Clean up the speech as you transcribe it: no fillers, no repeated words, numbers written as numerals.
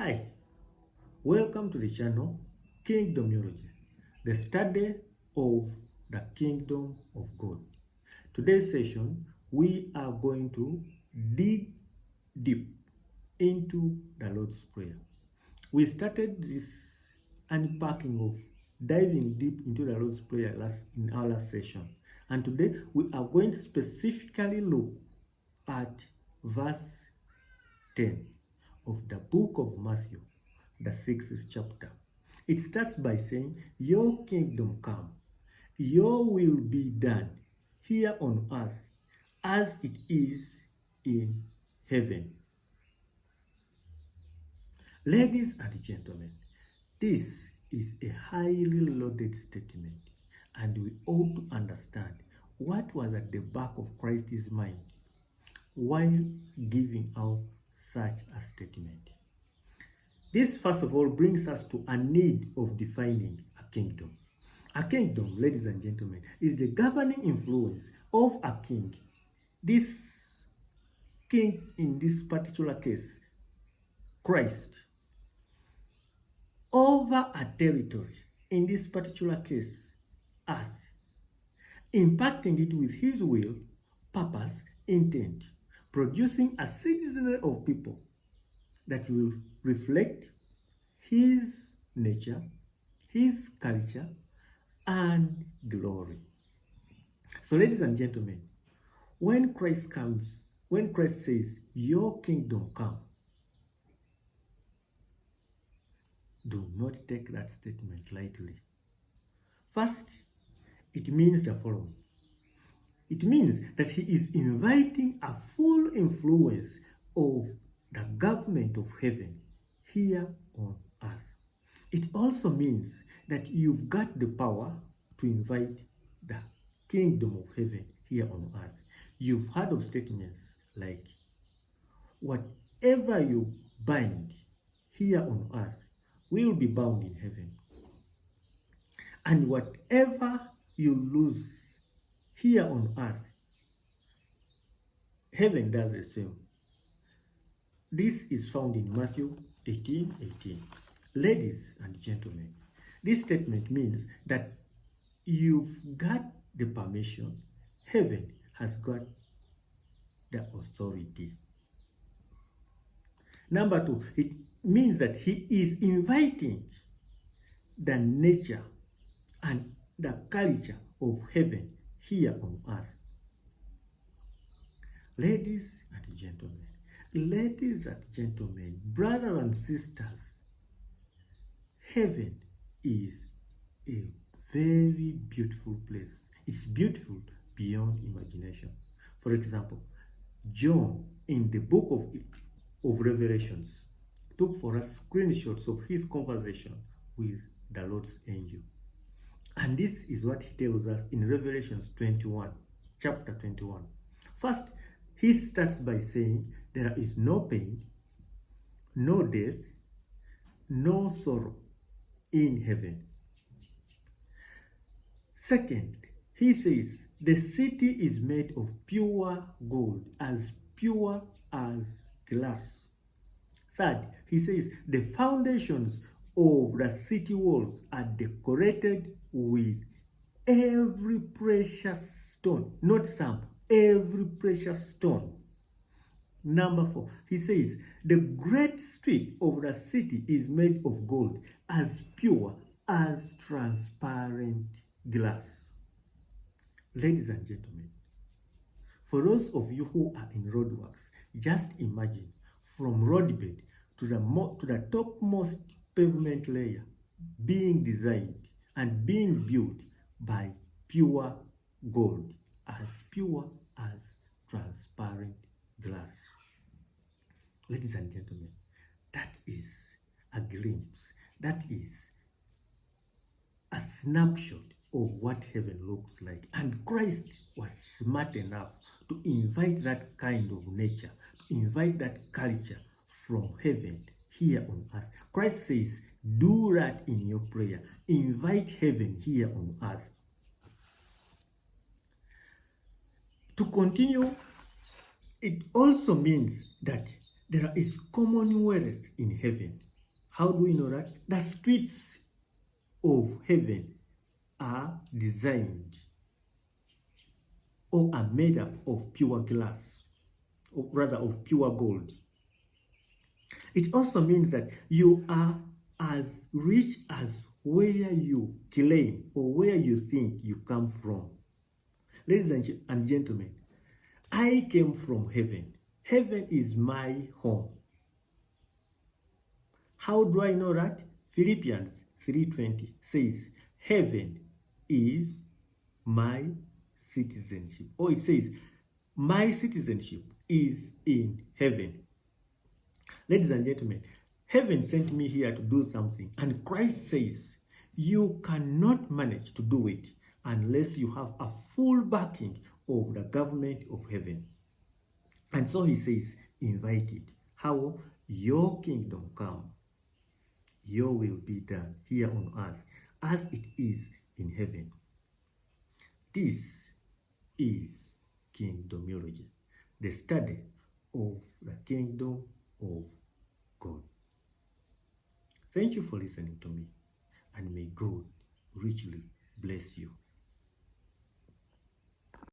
Hi, welcome to the channel Kingdomology, the study of the Kingdom of God. Today's session, we are going to dig deep into the Lord's Prayer. We started this unpacking of diving deep into the Lord's Prayer in our last session. And today, we are going to specifically look at verse 10 of the book of Matthew, the 6th chapter. It starts by saying, "Your kingdom come, your will be done here on earth as it is in heaven." Ladies and gentlemen, this is a highly loaded statement, and we ought to understand what was at the back of Christ's mind while giving out such a statement. This, first of all, brings us to a need of defining a kingdom. A kingdom, ladies and gentlemen, is the governing influence of a king. This king, in this particular case, Christ, over a territory, in this particular case, earth, impacting it with his will, purpose, intent, producing a citizenry of people that will reflect his nature, his culture, and glory. So, ladies and gentlemen, when Christ says, "Your kingdom come," do not take that statement lightly. First, it means the following. It means that he is inviting a full influence of the government of heaven here on earth. It also means that you've got the power to invite the kingdom of heaven here on earth. You've heard of statements like, "Whatever you bind here on earth will be bound in heaven. And whatever you lose here on earth, heaven does the same." This is found in Matthew 18:18. Ladies and gentlemen, this statement means that you've got the permission, heaven has got the authority. Number two, it means that he is inviting the nature and the culture of heaven here on earth. Ladies and gentlemen, brothers and sisters, heaven is a very beautiful place. It's beautiful beyond imagination. For example, John, in the book of Revelations, took for us screenshots of his conversation with the Lord's angel. And this is what he tells us in Revelations 21, chapter 21. First, he starts by saying there is no pain, no death, no sorrow in heaven. Second, he says the city is made of pure gold, as pure as glass. Third, he says the foundations of the city walls are decorated with every precious stone, not some, every precious stone. Number four, he says the great street of the city is made of gold, as pure as transparent glass. Ladies and gentlemen, for those of you who are in roadworks, just imagine from roadbed to the topmost pavement layer being designed and being built by pure gold, as pure as transparent glass. Ladies and gentlemen, that is a glimpse, that is a snapshot of what heaven looks like. And Christ was smart enough to invite that kind of nature, to invite that culture from heaven here on earth. Christ says, do that in your prayer. Invite heaven here on earth. To continue, it also means that there is commonwealth in heaven. How do we know that? The streets of heaven are designed or are made up of pure glass, or rather of pure gold. It also means that you are as rich as where you claim or where you think you come from. Ladies and gentlemen, I came from heaven. Heaven is my home. How do I know that? Philippians 3:20 says, heaven is my citizenship. Or it says, my citizenship is in heaven. Ladies and gentlemen, heaven sent me here to do something, and Christ says you cannot manage to do it unless you have a full backing of the government of heaven. And so he says, invite it. How? Your kingdom come, your will be done here on earth as it is in heaven. This is kingdomology, the study of the kingdom of God. Thank you for listening to me, and may God richly bless you.